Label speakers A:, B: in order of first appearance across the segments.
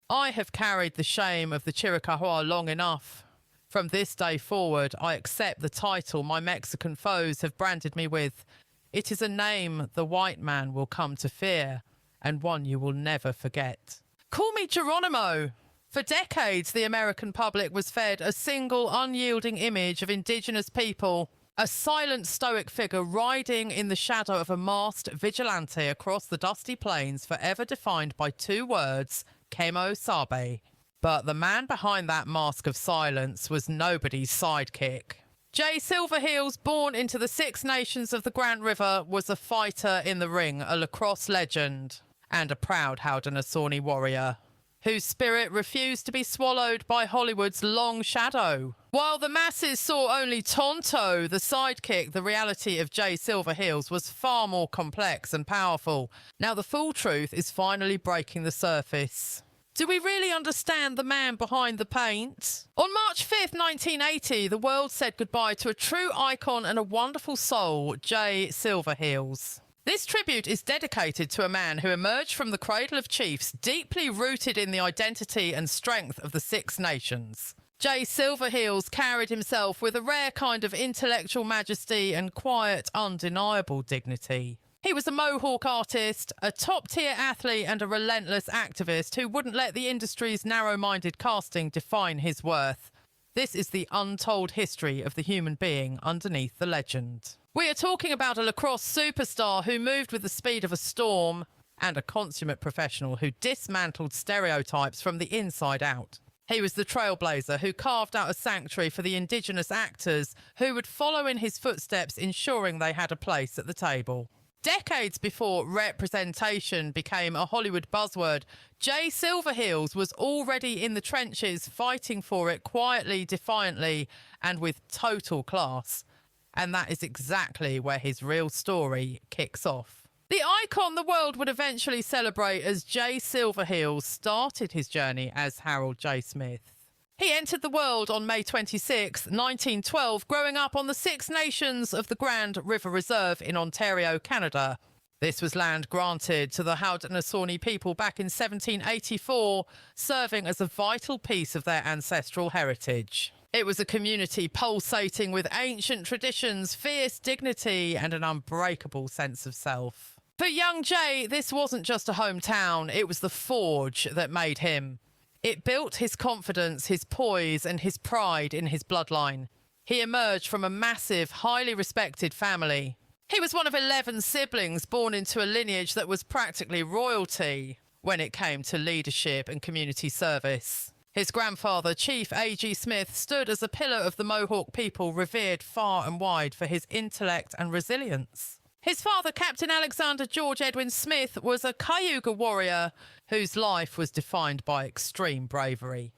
A: I have carried the shame of the Chiricahua long enough. From this day forward, I accept the title my Mexican foes have branded me with. It is a name the white man will come to fear, and one you will never forget. Call me Geronimo. For decades, the American public was fed a single unyielding image of indigenous people, a silent stoic figure riding in the shadow of a masked vigilante across the dusty plains, forever defined by two words, Kemo Sabe. But the man behind that mask of silence was nobody's sidekick. Jay Silverheels, born into the Six Nations of the Grand River, was a fighter in the ring, a lacrosse legend, and a proud Haudenosaunee warrior, whose spirit refused to be swallowed by Hollywood's long shadow. While the masses saw only Tonto, the sidekick, the reality of Jay Silverheels was far more complex and powerful. Now the full truth is finally breaking the surface. Do we really understand the man behind the paint? On March 5th, 1980, the world said goodbye to a true icon and a wonderful soul, Jay Silverheels. This tribute is dedicated to a man who emerged from the cradle of chiefs, deeply rooted in the identity and strength of the Six Nations. Jay Silverheels carried himself with a rare kind of intellectual majesty and quiet, undeniable dignity. He was a Mohawk artist, a top-tier athlete and a relentless activist who wouldn't let the industry's narrow-minded casting define his worth. This is the untold history of the human being underneath the legend. We are talking about a lacrosse superstar who moved with the speed of a storm and a consummate professional who dismantled stereotypes from the inside out. He was the trailblazer who carved out a sanctuary for the Indigenous actors who would follow in his footsteps, ensuring they had a place at the table. Decades before representation became a Hollywood buzzword, Jay Silverheels was already in the trenches fighting for it quietly, defiantly, and with total class. And that is exactly where his real story kicks off. The icon the world would eventually celebrate as Jay Silverheels started his journey as Harold J. Smith. He entered the world on May 26, 1912, growing up on the Six Nations of the Grand River Reserve in Ontario, Canada. This was land granted to the Haudenosaunee people back in 1784, serving as a vital piece of their ancestral heritage. It was a community pulsating with ancient traditions, fierce dignity, and an unbreakable sense of self. For young Jay, this wasn't just a hometown, it was the forge that made him. It built his confidence, his poise, and his pride in his bloodline. He emerged from a massive, highly respected family. He was one of 11 siblings born into a lineage that was practically royalty when it came to leadership and community service. His grandfather, Chief A.G. Smith, stood as a pillar of the Mohawk people, revered far and wide for his intellect and resilience. His father, Captain Alexander George Edwin Smith, was a Cayuga warrior whose life was defined by extreme bravery.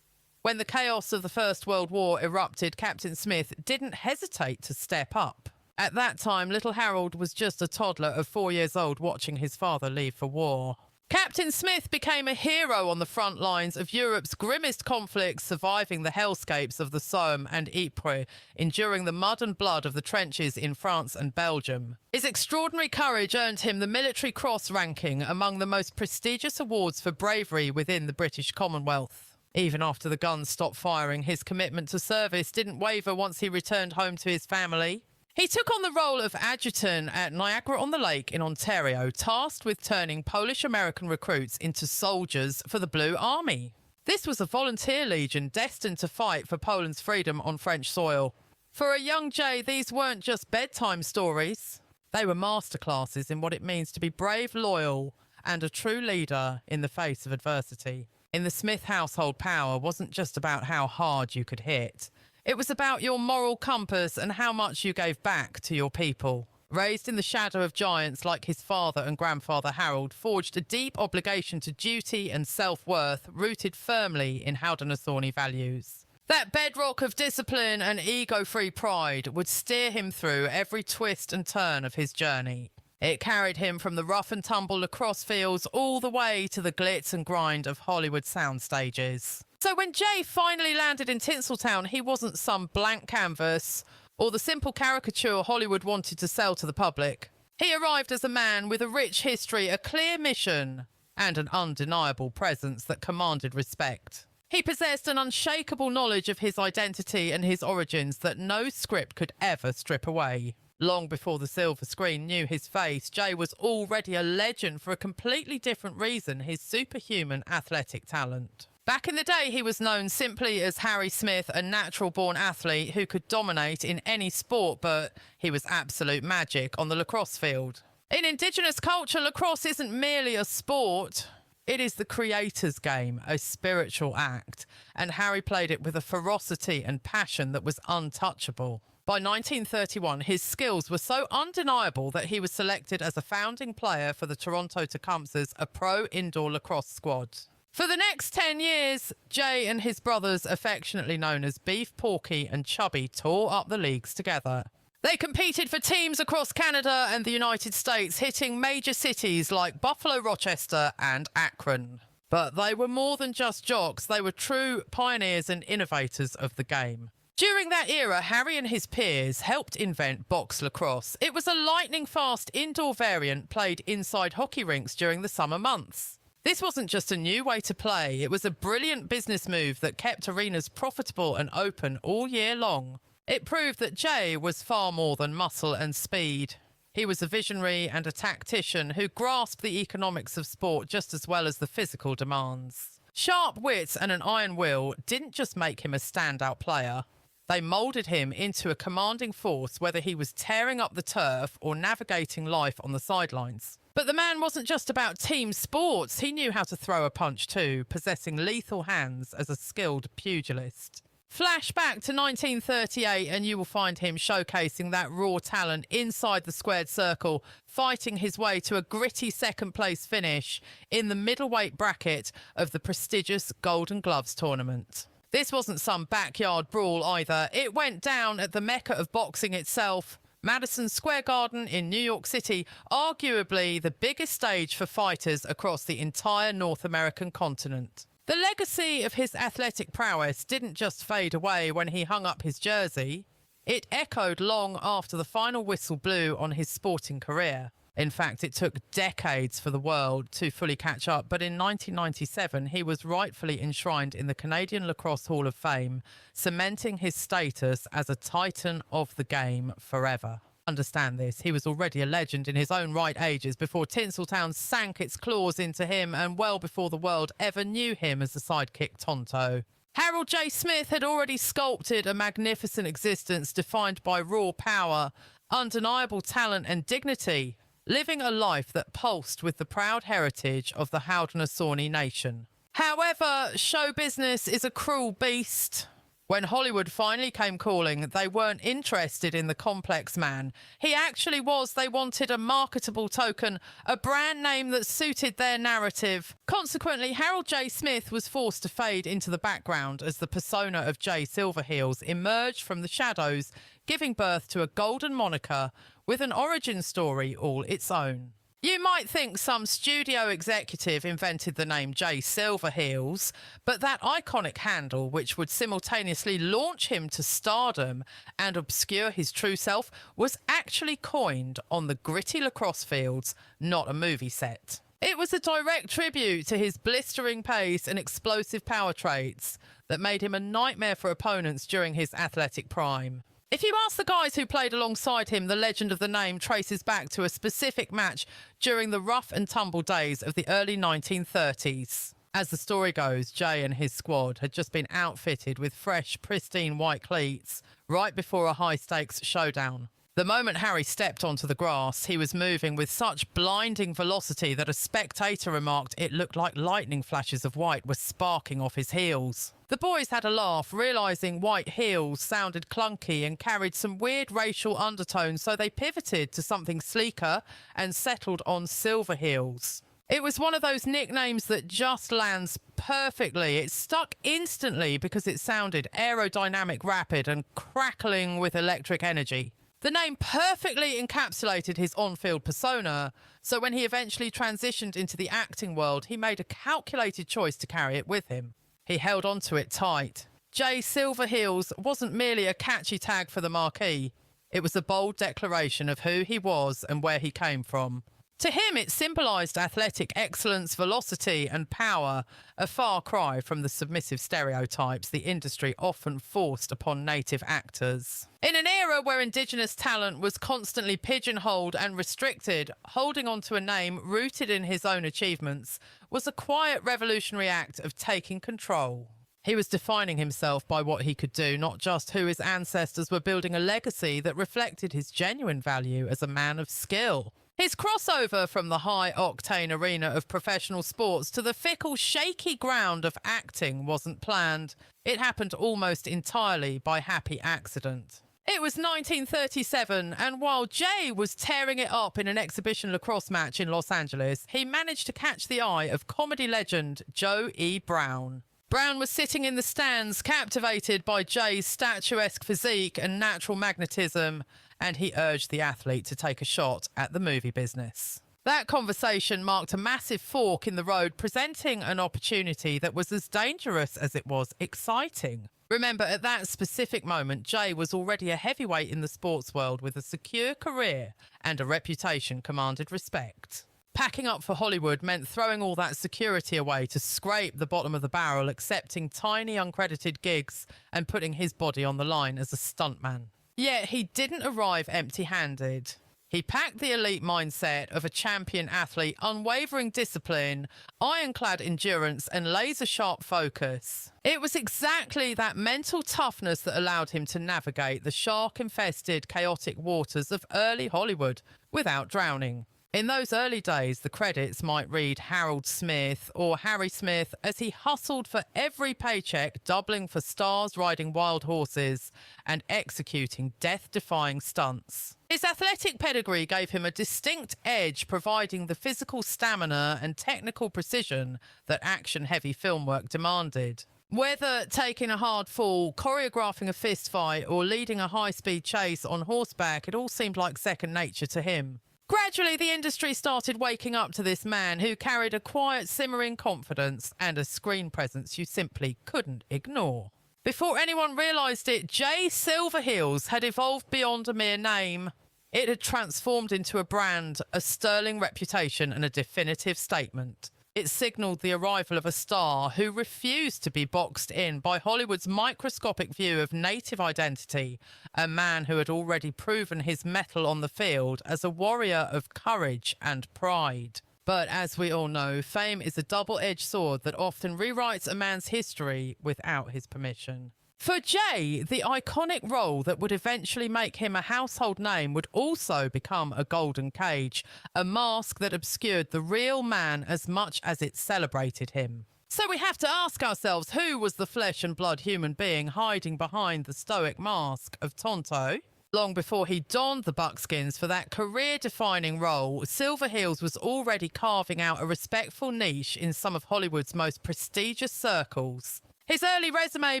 A: When the chaos of the First World War erupted, Captain Smith didn't hesitate to step up. At that time, little Harold was just a toddler of 4 years old watching his father leave for war. Captain Smith became a hero on the front lines of Europe's grimmest conflicts, surviving the hellscapes of the Somme and Ypres, enduring the mud and blood of the trenches in France and Belgium. His extraordinary courage earned him the Military Cross ranking, among the most prestigious awards for bravery within the British Commonwealth. Even after the guns stopped firing, his commitment to service didn't waver once he returned home to his family. He took on the role of adjutant at Niagara-on-the-Lake in Ontario, tasked with turning Polish-American recruits into soldiers for the Blue Army. This was a volunteer legion destined to fight for Poland's freedom on French soil. For a young Jay, these weren't just bedtime stories. They were masterclasses in what it means to be brave, loyal, and a true leader in the face of adversity. In the Smith household, power wasn't just about how hard you could hit. It was about your moral compass and how much you gave back to your people. Raised in the shadow of giants like his father and grandfather Harold, forged a deep obligation to duty and self-worth rooted firmly in Haudenosaunee values. That bedrock of discipline and ego-free pride would steer him through every twist and turn of his journey. It carried him from the rough and tumble lacrosse fields all the way to the glitz and grind of Hollywood sound stages. So when Jay finally landed in Tinseltown, he wasn't some blank canvas or the simple caricature Hollywood wanted to sell to the public. He arrived as a man with a rich history, a clear mission, and an undeniable presence that commanded respect. He possessed an unshakable knowledge of his identity and his origins that no script could ever strip away. Long before the silver screen knew his face, Jay was already a legend for a completely different reason: his superhuman athletic talent. Back in the day, he was known simply as Harry Smith, a natural-born athlete who could dominate in any sport, but he was absolute magic on the lacrosse field. In Indigenous culture, lacrosse isn't merely a sport. It is the creator's game, a spiritual act, and Harry played it with a ferocity and passion that was untouchable. By 1931, his skills were so undeniable that he was selected as a founding player for the Toronto Tecumsehs, a pro indoor lacrosse squad. For the next 10 years, Jay and his brothers, affectionately known as Beef, Porky and Chubby, tore up the leagues together. They competed for teams across Canada and the United States, hitting major cities like Buffalo, Rochester and Akron. But they were more than just jocks. They were true pioneers and innovators of the game. During that era, Harry and his peers helped invent box lacrosse. It was a lightning-fast indoor variant played inside hockey rinks during the summer months. This wasn't just a new way to play, it was a brilliant business move that kept arenas profitable and open all year long. It proved that Jay was far more than muscle and speed. He was a visionary and a tactician who grasped the economics of sport just as well as the physical demands. Sharp wits and an iron will didn't just make him a standout player. They moulded him into a commanding force, whether he was tearing up the turf or navigating life on the sidelines. But the man wasn't just about team sports. He knew how to throw a punch too, possessing lethal hands as a skilled pugilist. Flash back to 1938 and you will find him showcasing that raw talent inside the squared circle, fighting his way to a gritty second-place finish in the middleweight bracket of the prestigious Golden Gloves tournament. This wasn't some backyard brawl either. It went down at the mecca of boxing itself, Madison Square Garden in New York City, arguably the biggest stage for fighters across the entire North American continent. The legacy of his athletic prowess didn't just fade away when he hung up his jersey. It echoed long after the final whistle blew on his sporting career. In fact, it took decades for the world to fully catch up, but in 1997, he was rightfully enshrined in the Canadian Lacrosse Hall of Fame, cementing his status as a titan of the game forever. Understand this, he was already a legend in his own right ages before Tinseltown sank its claws into him and well before the world ever knew him as the sidekick Tonto. Harold J. Smith had already sculpted a magnificent existence defined by raw power, undeniable talent and dignity, living a life that pulsed with the proud heritage of the Haudenosaunee Nation. However, show business is a cruel beast. When Hollywood finally came calling, they weren't interested in the complex man. He actually was. They wanted a marketable token, a brand name that suited their narrative. Consequently, Harold J. Smith was forced to fade into the background as the persona of Jay Silverheels emerged from the shadows, giving birth to a golden moniker with an origin story all its own. You might think some studio executive invented the name Jay Silverheels, but that iconic handle, which would simultaneously launch him to stardom and obscure his true self, was actually coined on the gritty lacrosse fields, not a movie set. It was a direct tribute to his blistering pace and explosive power traits that made him a nightmare for opponents during his athletic prime. If you ask the guys who played alongside him, the legend of the name traces back to a specific match during the rough and tumble days of the early 1930s. As the story goes, Jay and his squad had just been outfitted with fresh, pristine white cleats right before a high-stakes showdown. The moment Harry stepped onto the grass, he was moving with such blinding velocity that a spectator remarked it looked like lightning flashes of white were sparking off his heels. The boys had a laugh, realising white heels sounded clunky and carried some weird racial undertones, so they pivoted to something sleeker and settled on Silverheels. It was one of those nicknames that just lands perfectly. It stuck instantly because it sounded aerodynamic, rapid and crackling with electric energy. The name perfectly encapsulated his on-field persona, so when he eventually transitioned into the acting world, he made a calculated choice to carry it with him. He held on to it tight. Jay Silverheels wasn't merely a catchy tag for the marquee. It was a bold declaration of who he was and where he came from. To him, it symbolised athletic excellence, velocity and power, a far cry from the submissive stereotypes the industry often forced upon native actors. In an era where Indigenous talent was constantly pigeonholed and restricted, holding on to a name rooted in his own achievements was a quiet revolutionary act of taking control. He was defining himself by what he could do, not just who his ancestors were, building a legacy that reflected his genuine value as a man of skill. His crossover from the high-octane arena of professional sports to the fickle, shaky ground of acting wasn't planned. It happened almost entirely by happy accident. It was 1937, and while Jay was tearing it up in an exhibition lacrosse match in Los Angeles, he managed to catch the eye of comedy legend Joe E. Brown. Brown was sitting in the stands, captivated by Jay's statuesque physique and natural magnetism, and he urged the athlete to take a shot at the movie business. That conversation marked a massive fork in the road, presenting an opportunity that was as dangerous as it was exciting. Remember, at that specific moment, Jay was already a heavyweight in the sports world with a secure career and a reputation commanded respect. Packing up for Hollywood meant throwing all that security away to scrape the bottom of the barrel, accepting tiny uncredited gigs and putting his body on the line as a stuntman. Yet he didn't arrive empty-handed. He packed the elite mindset of a champion athlete, unwavering discipline, ironclad endurance and laser-sharp focus. It was exactly that mental toughness that allowed him to navigate the shark-infested, chaotic waters of early Hollywood without drowning. In those early days, the credits might read Harold Smith or Harry Smith as he hustled for every paycheck, doubling for stars riding wild horses and executing death-defying stunts. His athletic pedigree gave him a distinct edge, providing the physical stamina and technical precision that action-heavy film work demanded. Whether taking a hard fall, choreographing a fistfight, or leading a high-speed chase on horseback, it all seemed like second nature to him. Gradually, the industry started waking up to this man who carried a quiet, simmering confidence and a screen presence you simply couldn't ignore. Before anyone realised it, Jay Silverheels had evolved beyond a mere name. It had transformed into a brand, a sterling reputation and a definitive statement. It signalled the arrival of a star who refused to be boxed in by Hollywood's microscopic view of native identity, a man who had already proven his mettle on the field as a warrior of courage and pride. But as we all know, fame is a double-edged sword that often rewrites a man's history without his permission. For Jay, the iconic role that would eventually make him a household name would also become a golden cage, a mask that obscured the real man as much as it celebrated him. So we have to ask ourselves, who was the flesh and blood human being hiding behind the stoic mask of Tonto? Long before he donned the buckskins for that career-defining role, Silverheels was already carving out a respectful niche in some of Hollywood's most prestigious circles. His early resume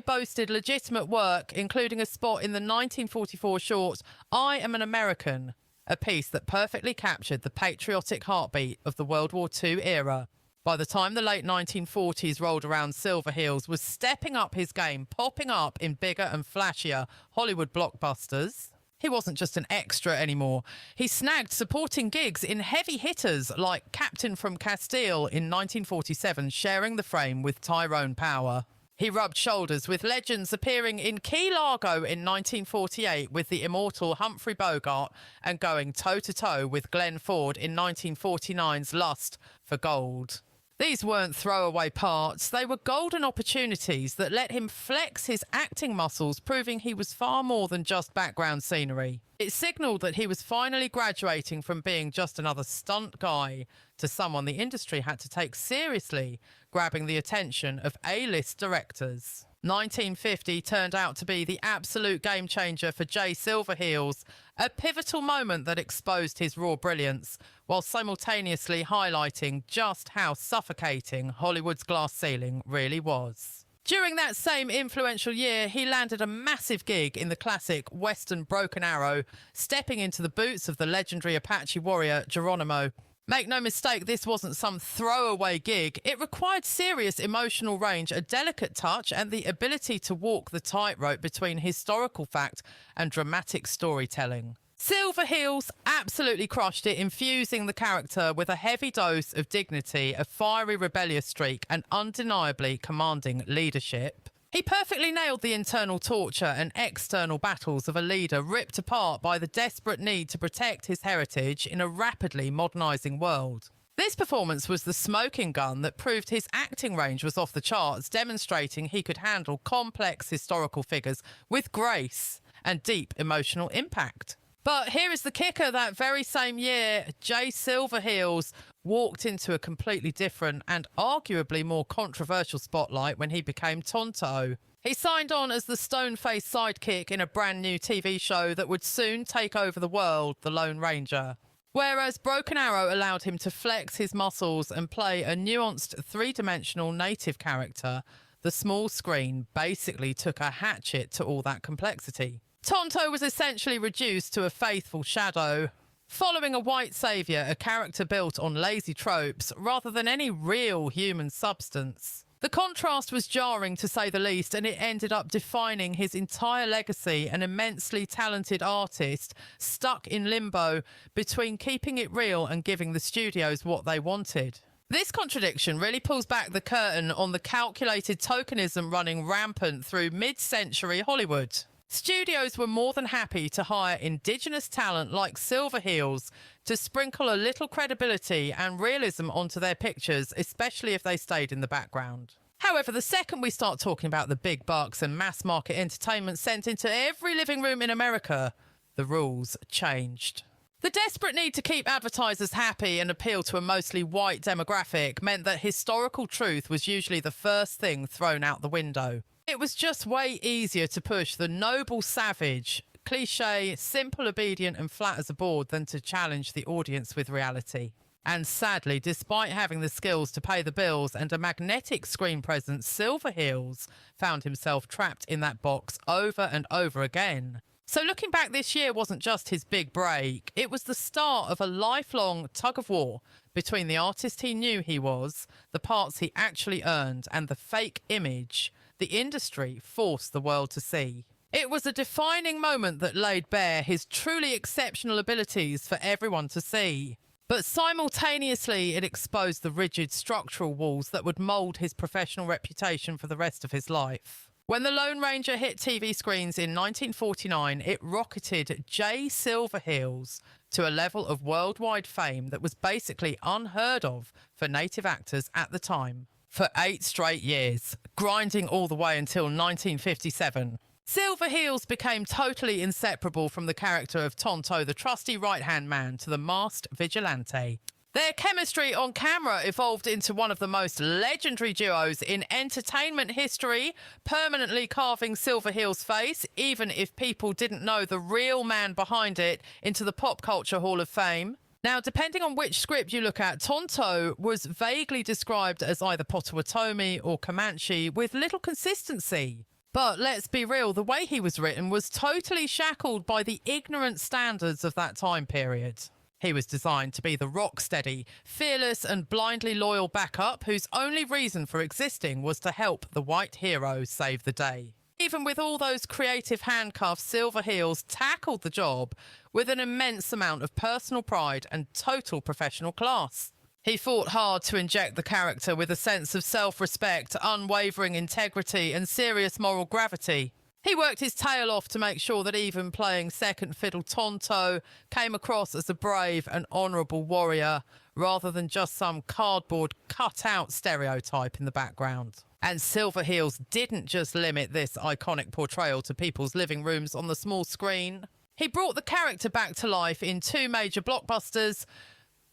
A: boasted legitimate work, including a spot in the 1944 short I Am an American, a piece that perfectly captured the patriotic heartbeat of the World War II era. By the time the late 1940s rolled around, Silverheels was stepping up his game, popping up in bigger and flashier Hollywood blockbusters. He wasn't just an extra anymore. He snagged supporting gigs in heavy hitters like Captain from Castile in 1947, sharing the frame with Tyrone Power. He rubbed shoulders with legends appearing in Key Largo in 1948 with the immortal Humphrey Bogart and going toe-to-toe with Glenn Ford in 1949's Lust for Gold. These weren't throwaway parts, they were golden opportunities that let him flex his acting muscles, proving he was far more than just background scenery. It signalled that he was finally graduating from being just another stunt guy to someone the industry had to take seriously, grabbing the attention of A-list directors. 1950 turned out to be the absolute game changer for Jay Silverheels, a pivotal moment that exposed his raw brilliance, while simultaneously highlighting just how suffocating Hollywood's glass ceiling really was. During that same influential year, he landed a massive gig in the classic Western Broken Arrow, stepping into the boots of the legendary Apache warrior Geronimo. Make no mistake, this wasn't some throwaway gig. It required serious emotional range, a delicate touch, and the ability to walk the tightrope between historical fact and dramatic storytelling. Silverheels absolutely crushed it, infusing the character with a heavy dose of dignity, a fiery rebellious streak, and undeniably commanding leadership. He perfectly nailed the internal torture and external battles of a leader ripped apart by the desperate need to protect his heritage in a rapidly modernising world. This performance was the smoking gun that proved his acting range was off the charts, demonstrating he could handle complex historical figures with grace and deep emotional impact. But here is the kicker. That very same year, Jay Silverheels walked into a completely different and arguably more controversial spotlight when he became Tonto. He signed on as the stone-faced sidekick in a brand new TV show that would soon take over the world, The Lone Ranger. Whereas Broken Arrow allowed him to flex his muscles and play a nuanced three-dimensional native character, the small screen basically took a hatchet to all that complexity. Tonto was essentially reduced to a faithful shadow, following a white saviour, a character built on lazy tropes rather than any real human substance. The contrast was jarring to say the least, and it ended up defining his entire legacy, an immensely talented artist stuck in limbo between keeping it real and giving the studios what they wanted. This contradiction really pulls back the curtain on the calculated tokenism running rampant through mid-century Hollywood. Studios were more than happy to hire Indigenous talent like Silverheels to sprinkle a little credibility and realism onto their pictures, especially if they stayed in the background. However, the second we start talking about the big bucks and mass market entertainment sent into every living room in America, the rules changed. The desperate need to keep advertisers happy and appeal to a mostly white demographic meant that historical truth was usually the first thing thrown out the window. It was just way easier to push the noble savage, cliche, simple, obedient and flat as a board than to challenge the audience with reality. And sadly, despite having the skills to pay the bills and a magnetic screen presence, Silverheels found himself trapped in that box over and over again. So looking back, this year wasn't just his big break. It was the start of a lifelong tug-of-war between the artist he knew he was, the parts he actually earned, and the fake image the industry forced the world to see. It was a defining moment that laid bare his truly exceptional abilities for everyone to see. But simultaneously, it exposed the rigid structural walls that would mould his professional reputation for the rest of his life. When The Lone Ranger hit TV screens in 1949, it rocketed Jay Silverheels to a level of worldwide fame that was basically unheard of for native actors at the time. For 8 straight years, grinding all the way until 1957. Silverheels became totally inseparable from the character of Tonto, the trusty right-hand man to the masked vigilante. Their chemistry on camera evolved into one of the most legendary duos in entertainment history, permanently carving Silverheels' face, even if people didn't know the real man behind it, into the Pop Culture Hall of Fame. Now, depending on which script you look at, Tonto was vaguely described as either Potawatomi or Comanche with little consistency. But let's be real, the way he was written was totally shackled by the ignorant standards of that time period. He was designed to be the rock-steady, fearless and blindly loyal backup whose only reason for existing was to help the white hero save the day. Even with all those creative handcuffs, Silverheels tackled the job with an immense amount of personal pride and total professional class. He fought hard to inject the character with a sense of self-respect, unwavering integrity and serious moral gravity. He worked his tail off to make sure that even playing second fiddle Tonto came across as a brave and honourable warrior, rather than just some cardboard cut-out stereotype in the background. And Silverheels didn't just limit this iconic portrayal to people's living rooms on the small screen. He brought the character back to life in 2 major blockbusters,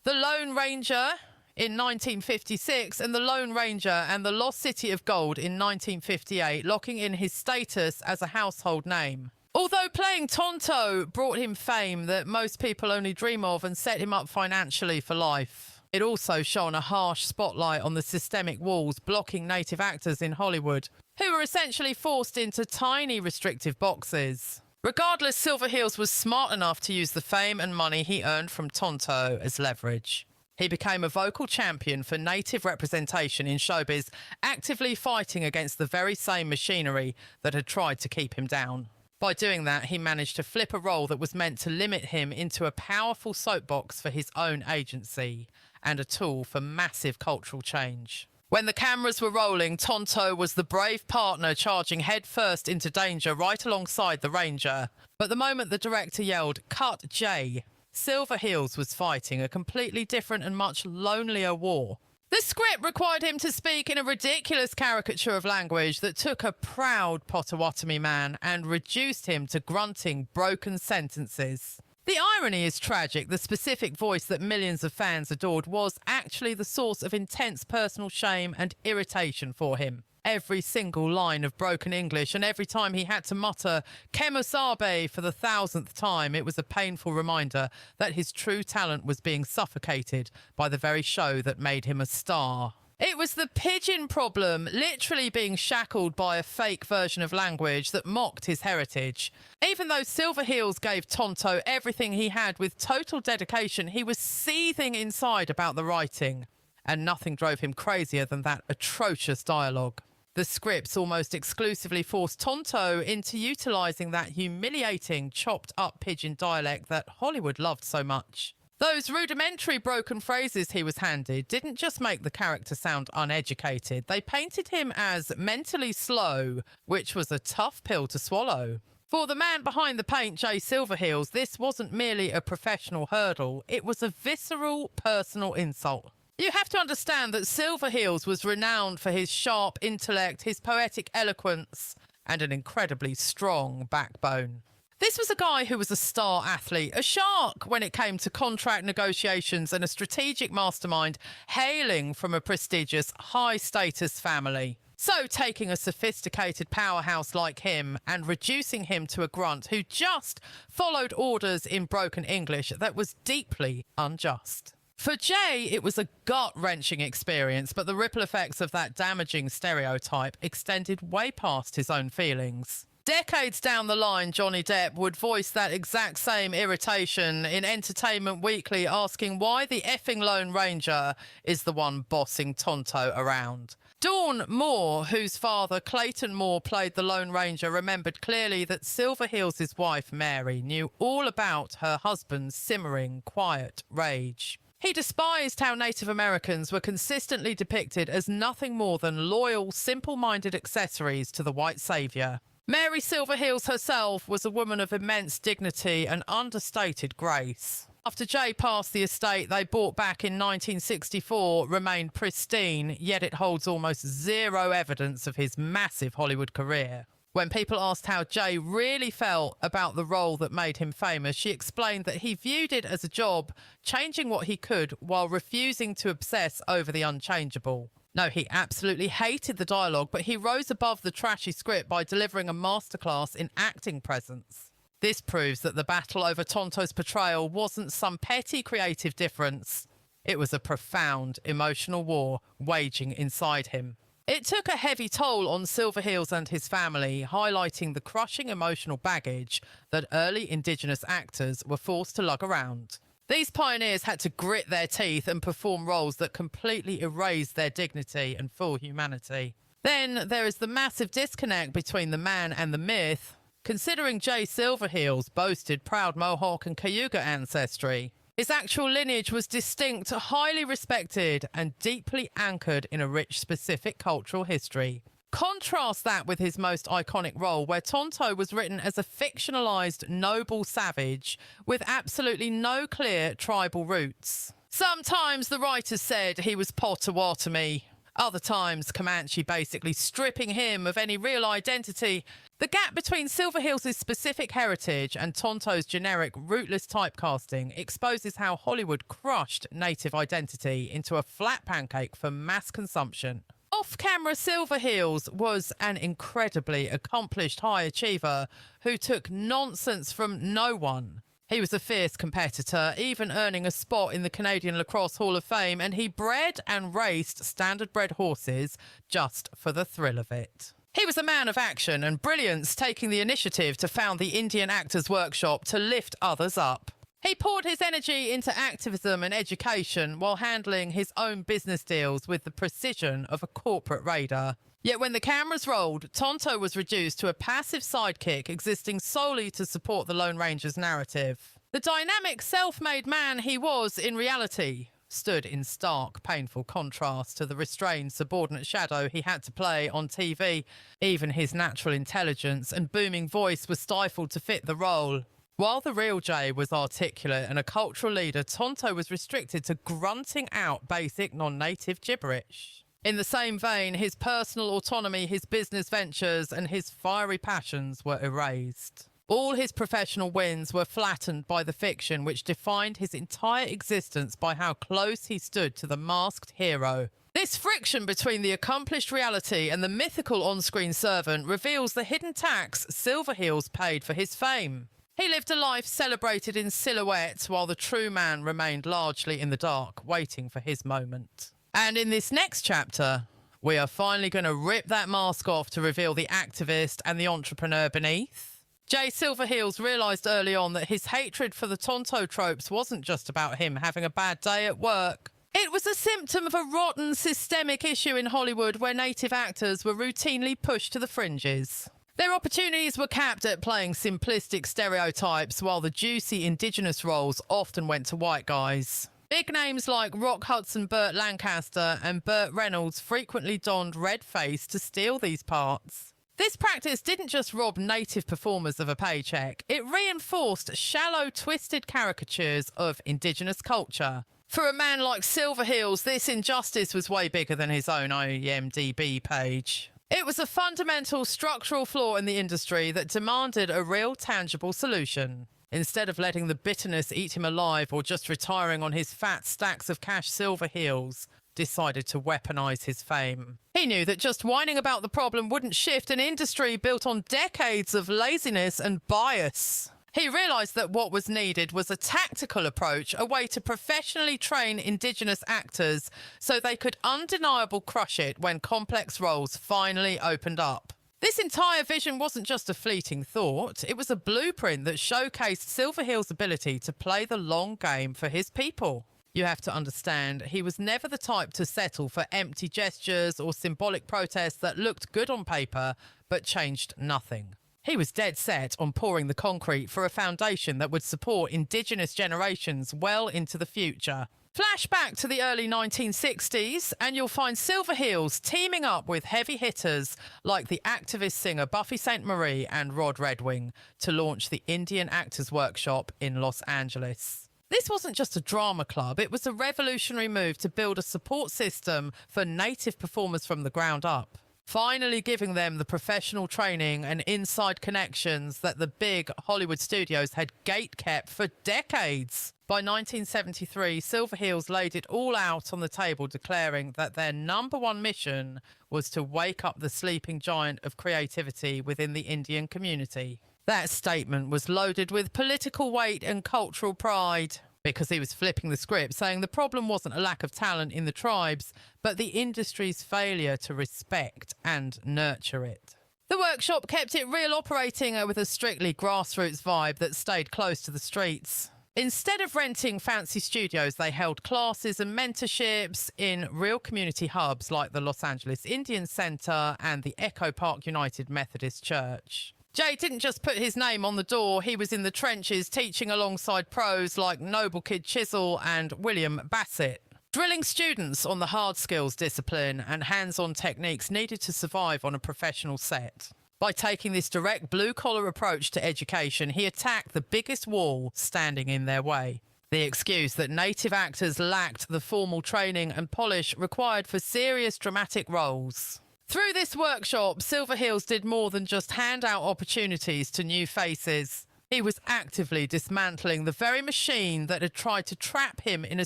A: The Lone Ranger in 1956 and The Lone Ranger and the Lost City of Gold in 1958, locking in his status as a household name. Although playing Tonto brought him fame that most people only dream of and set him up financially for life, it also shone a harsh spotlight on the systemic walls blocking native actors in Hollywood, who were essentially forced into tiny restrictive boxes. Regardless, Silverheels was smart enough to use the fame and money he earned from Tonto as leverage. He became a vocal champion for native representation in showbiz, actively fighting against the very same machinery that had tried to keep him down. By doing that, he managed to flip a role that was meant to limit him into a powerful soapbox for his own agency and a tool for massive cultural change. When the cameras were rolling, Tonto was the brave partner charging headfirst into danger right alongside the Ranger. But the moment the director yelled, "Cut Jay," Silverheels was fighting a completely different and much lonelier war. The script required him to speak in a ridiculous caricature of language that took a proud Potawatomi man and reduced him to grunting broken sentences. The irony is tragic. The specific voice that millions of fans adored was actually the source of intense personal shame and irritation for him. Every single line of broken English, and every time he had to mutter "Kemosabe" for the 1,000th time, it was a painful reminder that his true talent was being suffocated by the very show that made him a star. It was the pidgin problem, literally being shackled by a fake version of language that mocked his heritage. Even though Silverheels gave Tonto everything he had with total dedication, he was seething inside about the writing. And nothing drove him crazier than that atrocious dialogue. The scripts almost exclusively forced Tonto into utilising that humiliating, chopped-up pidgin dialect that Hollywood loved so much. Those rudimentary broken phrases he was handed didn't just make the character sound uneducated, they painted him as mentally slow, which was a tough pill to swallow. For the man behind the paint, Jay Silverheels, this wasn't merely a professional hurdle, it was a visceral, personal insult. You have to understand that Silverheels was renowned for his sharp intellect, his poetic eloquence, and an incredibly strong backbone. This was a guy who was a star athlete, a shark when it came to contract negotiations, and a strategic mastermind hailing from a prestigious, high-status family. So taking a sophisticated powerhouse like him and reducing him to a grunt who just followed orders in broken English, that was deeply unjust. For Jay, it was a gut-wrenching experience, but the ripple effects of that damaging stereotype extended way past his own feelings. Decades down the line, Johnny Depp would voice that exact same irritation in Entertainment Weekly, asking why the effing Lone Ranger is the one bossing Tonto around. Dawn Moore, whose father Clayton Moore played the Lone Ranger, remembered clearly that Silverheels' wife Mary knew all about her husband's simmering, quiet rage. He despised how Native Americans were consistently depicted as nothing more than loyal, simple-minded accessories to the white savior. Mary Silverheels herself was a woman of immense dignity and understated grace. After Jay passed, the estate they bought back in 1964 remained pristine, yet it holds almost zero evidence of his massive Hollywood career. When people asked how Jay really felt about the role that made him famous, she explained that he viewed it as a job, changing what he could while refusing to obsess over the unchangeable. No, he absolutely hated the dialogue, but he rose above the trashy script by delivering a masterclass in acting presence. This proves that the battle over Tonto's portrayal wasn't some petty creative difference. It was a profound emotional war waging inside him. It took a heavy toll on Silverheels and his family, highlighting the crushing emotional baggage that early Indigenous actors were forced to lug around. These pioneers had to grit their teeth and perform roles that completely erased their dignity and full humanity. Then there is the massive disconnect between the man and the myth. Considering Jay Silverheels boasted proud Mohawk and Cayuga ancestry, his actual lineage was distinct, highly respected, and deeply anchored in a rich, specific cultural history. Contrast that with his most iconic role, where Tonto was written as a fictionalized noble savage with absolutely no clear tribal roots. Sometimes the writers said he was Potawatomi, other times Comanche, basically stripping him of any real identity. The gap between Silverheels' specific heritage and Tonto's generic, rootless typecasting exposes how Hollywood crushed native identity into a flat pancake for mass consumption. Off-camera, Silverheels was an incredibly accomplished high achiever who took nonsense from no one. He was a fierce competitor, even earning a spot in the Canadian Lacrosse Hall of Fame, and he bred and raced standard-bred horses just for the thrill of it. He was a man of action and brilliance, taking the initiative to found the Indian Actors Workshop to lift others up. He poured his energy into activism and education while handling his own business deals with the precision of a corporate raider. Yet when the cameras rolled, Tonto was reduced to a passive sidekick existing solely to support the Lone Ranger's narrative. The dynamic self-made man he was in reality stood in stark, painful contrast to the restrained, subordinate shadow he had to play on TV. Even his natural intelligence and booming voice were stifled to fit the role. While the real Jay was articulate and a cultural leader, Tonto was restricted to grunting out basic non-native gibberish. In the same vein, his personal autonomy, his business ventures, and his fiery passions were erased. All his professional wins were flattened by the fiction which defined his entire existence by how close he stood to the masked hero. This friction between the accomplished reality and the mythical on-screen servant reveals the hidden tax Silverheels paid for his fame. He lived a life celebrated in silhouette while the true man remained largely in the dark, waiting for his moment. And in this next chapter, we are finally going to rip that mask off to reveal the activist and the entrepreneur beneath. Jay Silverheels realised early on that his hatred for the Tonto tropes wasn't just about him having a bad day at work. It was a symptom of a rotten systemic issue in Hollywood where native actors were routinely pushed to the fringes. Their opportunities were capped at playing simplistic stereotypes, while the juicy Indigenous roles often went to white guys. Big names like Rock Hudson, Burt Lancaster and Burt Reynolds frequently donned red face to steal these parts. This practice didn't just rob native performers of a paycheck, it reinforced shallow, twisted caricatures of Indigenous culture. For a man like Silverheels, this injustice was way bigger than his own IMDb page. It was a fundamental structural flaw in the industry that demanded a real, tangible solution. Instead of letting the bitterness eat him alive or just retiring on his fat stacks of cash, Silverheels decided to weaponize his fame. He knew that just whining about the problem wouldn't shift an industry built on decades of laziness and bias. He realized that what was needed was a tactical approach, a way to professionally train Indigenous actors so they could undeniably crush it when complex roles finally opened up. This entire vision wasn't just a fleeting thought, it was a blueprint that showcased Silverheels' ability to play the long game for his people. You have to understand, he was never the type to settle for empty gestures or symbolic protests that looked good on paper but changed nothing. He was dead set on pouring the concrete for a foundation that would support Indigenous generations well into the future. Flash back to the early 1960s and you'll find Silverheels teaming up with heavy hitters like the activist singer Buffy Sainte-Marie and Rod Redwing to launch the Indian Actors Workshop in Los Angeles. This wasn't just a drama club, it was a revolutionary move to build a support system for native performers from the ground up, finally giving them the professional training and inside connections that the big Hollywood studios had gate-kept for decades. By 1973, Silverheels laid it all out on the table, declaring that their number one mission was to wake up the sleeping giant of creativity within the Indian community. That statement was loaded with political weight and cultural pride because he was flipping the script, saying the problem wasn't a lack of talent in the tribes, but the industry's failure to respect and nurture it. The workshop kept it real, operating with a strictly grassroots vibe that stayed close to the streets. Instead of renting fancy studios, they held classes and mentorships in real community hubs like the Los Angeles Indian Center and the Echo Park United Methodist Church. Jay didn't just put his name on the door, he was in the trenches teaching alongside pros like Noble Kid Chisel and William Bassett, drilling students on the hard skills discipline and hands-on techniques needed to survive on a professional set. By taking this direct blue-collar approach to education, he attacked the biggest wall standing in their way: the excuse that native actors lacked the formal training and polish required for serious dramatic roles. Through this workshop, Silverheels did more than just hand out opportunities to new faces. He was actively dismantling the very machine that had tried to trap him in a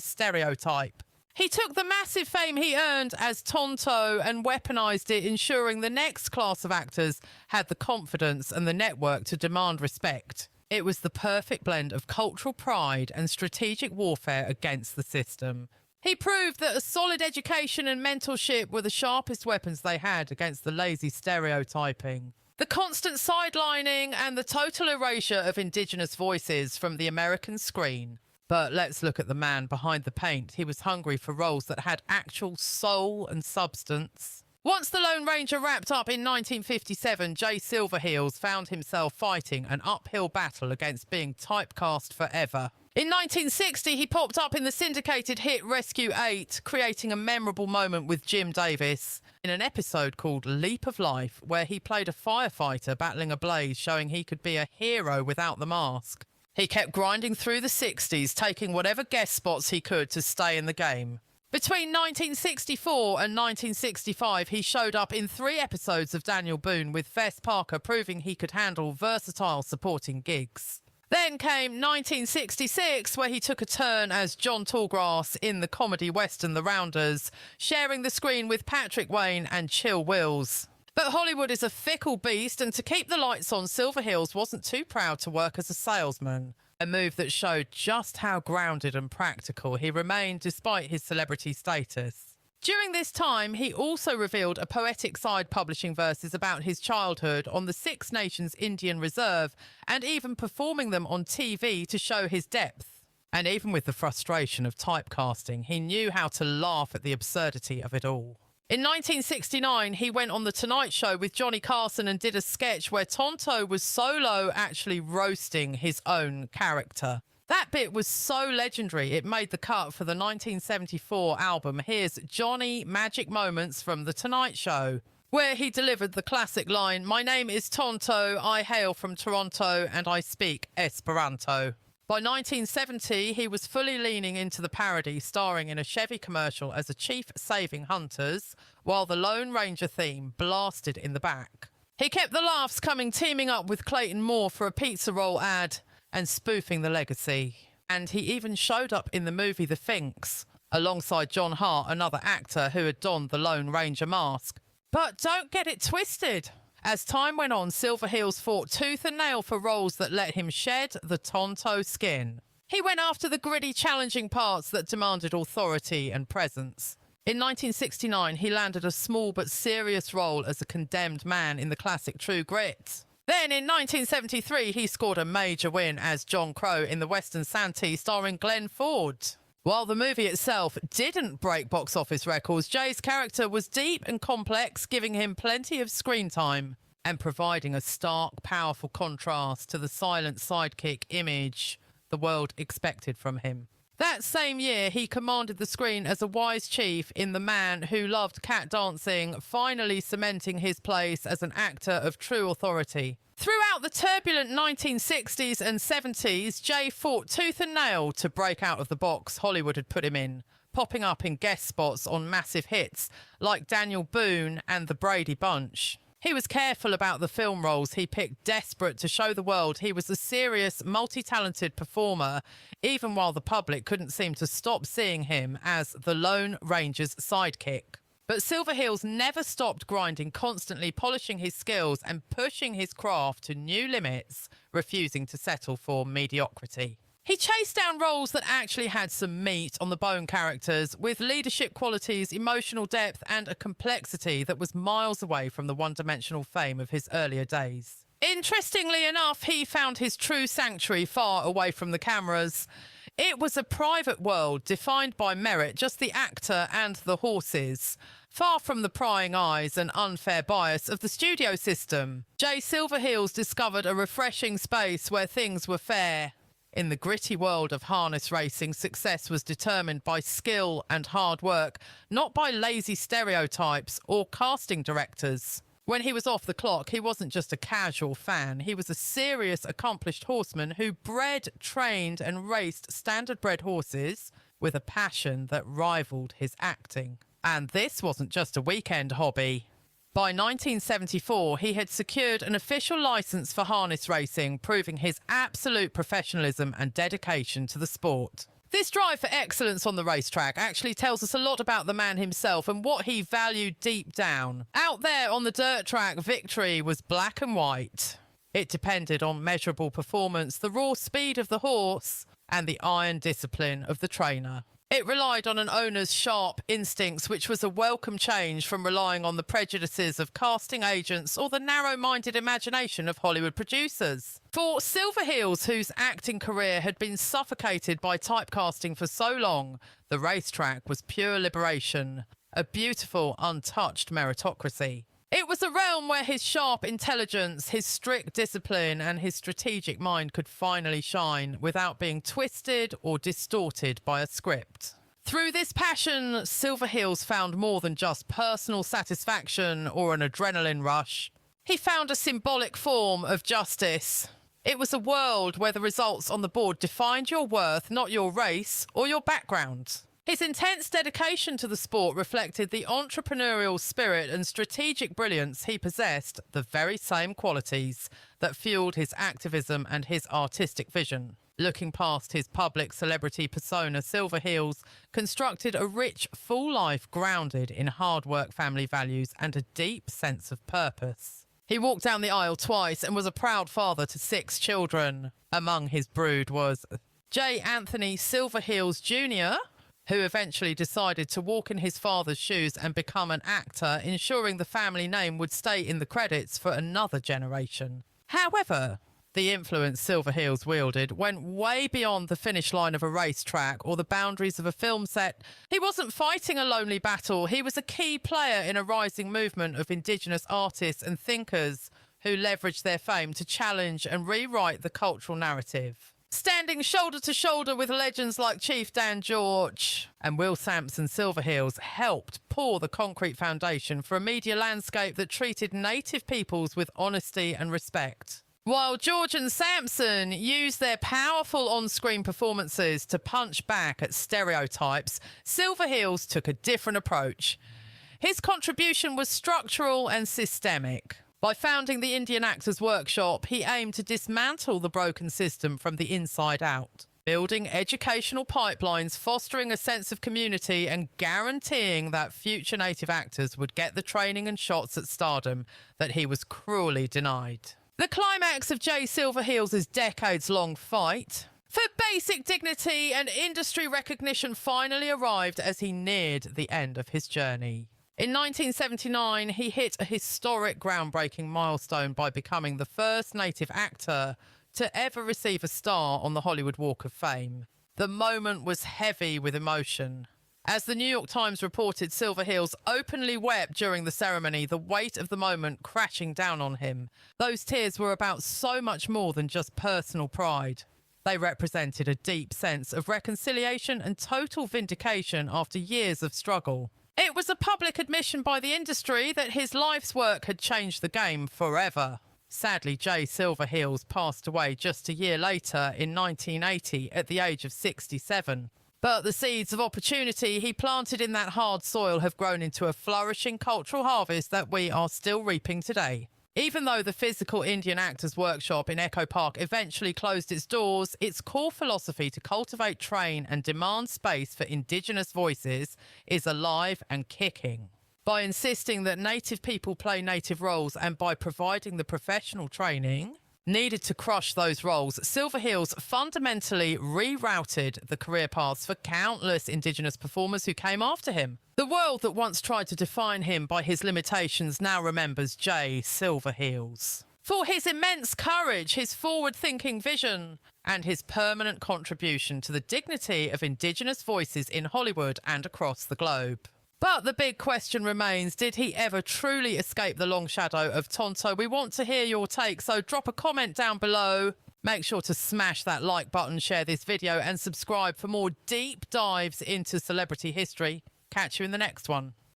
A: stereotype. He took the massive fame he earned as Tonto and weaponized it, ensuring the next class of actors had the confidence and the network to demand respect. It was the perfect blend of cultural pride and strategic warfare against the system. He proved that a solid education and mentorship were the sharpest weapons they had against the lazy stereotyping, the constant sidelining and the total erasure of Indigenous voices from the American screen. But let's look at the man behind the paint. He was hungry for roles that had actual soul and substance. Once the Lone Ranger wrapped up in 1957, Jay Silverheels found himself fighting an uphill battle against being typecast forever. In 1960, he popped up in the syndicated hit Rescue 8, creating a memorable moment with Jim Davis in an episode called Leap of Life, where he played a firefighter battling a blaze, showing he could be a hero without the mask. He kept grinding through the 60s, taking whatever guest spots he could to stay in the game. Between 1964 and 1965, he showed up in 3 episodes of Daniel Boone, with Vess Parker proving he could handle versatile supporting gigs. Then came 1966, where he took a turn as John Tallgrass in the comedy western The Rounders, sharing the screen with Patrick Wayne and Chill Wills. But Hollywood is a fickle beast, and to keep the lights on, Silverheels wasn't too proud to work as a salesman, a move that showed just how grounded and practical he remained despite his celebrity status. During this time, he also revealed a poetic side publishing verses about his childhood on the Six Nations Indian Reserve, and even performing them on TV to show his depth. And even with the frustration of typecasting, he knew how to laugh at the absurdity of it all. In 1969, he went on The Tonight Show with Johnny Carson and did a sketch where Tonto was solo actually roasting his own character. That bit was so legendary, it made the cut for the 1974 album Here's Johnny Magic Moments from The Tonight Show, where he delivered the classic line, "My name is Tonto, I hail from Toronto, and I speak Esperanto." By 1970, he was fully leaning into the parody, starring in a Chevy commercial as a chief saving hunters, while the Lone Ranger theme blasted in the back. He kept the laughs coming, teaming up with Clayton Moore for a pizza roll ad and spoofing the legacy. And he even showed up in the movie The Finks, alongside John Hart, another actor who had donned the Lone Ranger mask. But don't get it twisted. As time went on, Silverheels fought tooth and nail for roles that let him shed the Tonto skin. He went after the gritty, challenging parts that demanded authority and presence. In 1969, he landed a small but serious role as a condemned man in the classic True Grit. Then in 1973, he scored a major win as John Crow in the western Santee starring Glenn Ford. While the movie itself didn't break box office records, Jay's character was deep and complex, giving him plenty of screen time and providing a stark, powerful contrast to the silent sidekick image the world expected from him. That same year, he commanded the screen as a wise chief in The Man Who Loved Cat Dancing, finally cementing his place as an actor of true authority. Throughout the turbulent 1960s and 70s, Jay fought tooth and nail to break out of the box Hollywood had put him in, popping up in guest spots on massive hits like Daniel Boone and The Brady Bunch. He was careful about the film roles he picked, desperate to show the world he was a serious, multi-talented performer, even while the public couldn't seem to stop seeing him as the Lone Ranger's sidekick. But Silverheels never stopped grinding, constantly polishing his skills and pushing his craft to new limits, refusing to settle for mediocrity. He chased down roles that actually had some meat on the bone characters, with leadership qualities, emotional depth, and a complexity that was miles away from the one-dimensional fame of his earlier days. Interestingly enough, he found his true sanctuary far away from the cameras. It was a private world defined by merit, just the actor and the horses, far from the prying eyes and unfair bias of the studio system. Jay Silverheels discovered a refreshing space where things were fair. In the gritty world of harness racing, success was determined by skill and hard work, not by lazy stereotypes or casting directors. When he was off the clock, he wasn't just a casual fan. He was a serious, accomplished horseman who bred, trained and raced standard-bred horses with a passion that rivaled his acting. And this wasn't just a weekend hobby. By 1974, he had secured an official license for harness racing, proving his absolute professionalism and dedication to the sport. This drive for excellence on the racetrack actually tells us a lot about the man himself and what he valued deep down. Out there on the dirt track, victory was black and white. It depended on measurable performance, the raw speed of the horse, and the iron discipline of the trainer. It relied on an owner's sharp instincts, which was a welcome change from relying on the prejudices of casting agents or the narrow-minded imagination of Hollywood producers. For Silverheels, whose acting career had been suffocated by typecasting for so long, the racetrack was pure liberation, a beautiful, untouched meritocracy. It was a realm where his sharp intelligence, his strict discipline, and his strategic mind could finally shine without being twisted or distorted by a script. Through this passion, Silverheels found more than just personal satisfaction or an adrenaline rush. He found a symbolic form of justice. It was a world where the results on the board defined your worth, not your race or your background. His intense dedication to the sport reflected the entrepreneurial spirit and strategic brilliance he possessed, the very same qualities that fueled his activism and his artistic vision. Looking past his public celebrity persona, Silverheels constructed a rich, full life grounded in hard work, family values, and a deep sense of purpose. He walked down the aisle twice and was a proud father to 6 children. Among his brood was J. Anthony Silverheels Jr., who eventually decided to walk in his father's shoes and become an actor, ensuring the family name would stay in the credits for another generation. However, the influence Silverheels wielded went way beyond the finish line of a racetrack or the boundaries of a film set. He wasn't fighting a lonely battle. He was a key player in a rising movement of Indigenous artists and thinkers who leveraged their fame to challenge and rewrite the cultural narrative. Standing shoulder to shoulder with legends like Chief Dan George and Will Sampson, Silverheels helped pour the concrete foundation for a media landscape that treated native peoples with honesty and respect. While George and Sampson used their powerful on-screen performances to punch back at stereotypes, Silverheels took a different approach. His contribution was structural and systemic. By founding the Indian Actors Workshop, he aimed to dismantle the broken system from the inside out, building educational pipelines, fostering a sense of community, and guaranteeing that future native actors would get the training and shots at stardom that he was cruelly denied. The climax of Jay Silverheels' decades-long fight for basic dignity and industry recognition finally arrived as he neared the end of his journey. In 1979, he hit a historic, groundbreaking milestone by becoming the first native actor to ever receive a star on the Hollywood Walk of Fame. The moment was heavy with emotion. As the New York Times reported, Silverheels openly wept during the ceremony, the weight of the moment crashing down on him. Those tears were about so much more than just personal pride. They represented a deep sense of reconciliation and total vindication after years of struggle. It was a public admission by the industry that his life's work had changed the game forever. Sadly, Jay Silverheels passed away just a year later in 1980 at the age of 67. But the seeds of opportunity he planted in that hard soil have grown into a flourishing cultural harvest that we are still reaping today. Even though the physical Indian Actors Workshop in Echo Park eventually closed its doors, its core philosophy to cultivate, train and demand space for Indigenous voices is alive and kicking. By insisting that native people play native roles and by providing the professional training needed to crush those roles, Silverheels fundamentally rerouted the career paths for countless Indigenous performers who came after him. The world that once tried to define him by his limitations now remembers Jay Silverheels for his immense courage, his forward-thinking vision, and his permanent contribution to the dignity of Indigenous voices in Hollywood and across the globe. But the big question remains, did he ever truly escape the long shadow of Tonto? We want to hear your take, so drop a comment down below. Make sure to smash that like button, share this video, and subscribe for more deep dives into celebrity history. Catch you in the next one.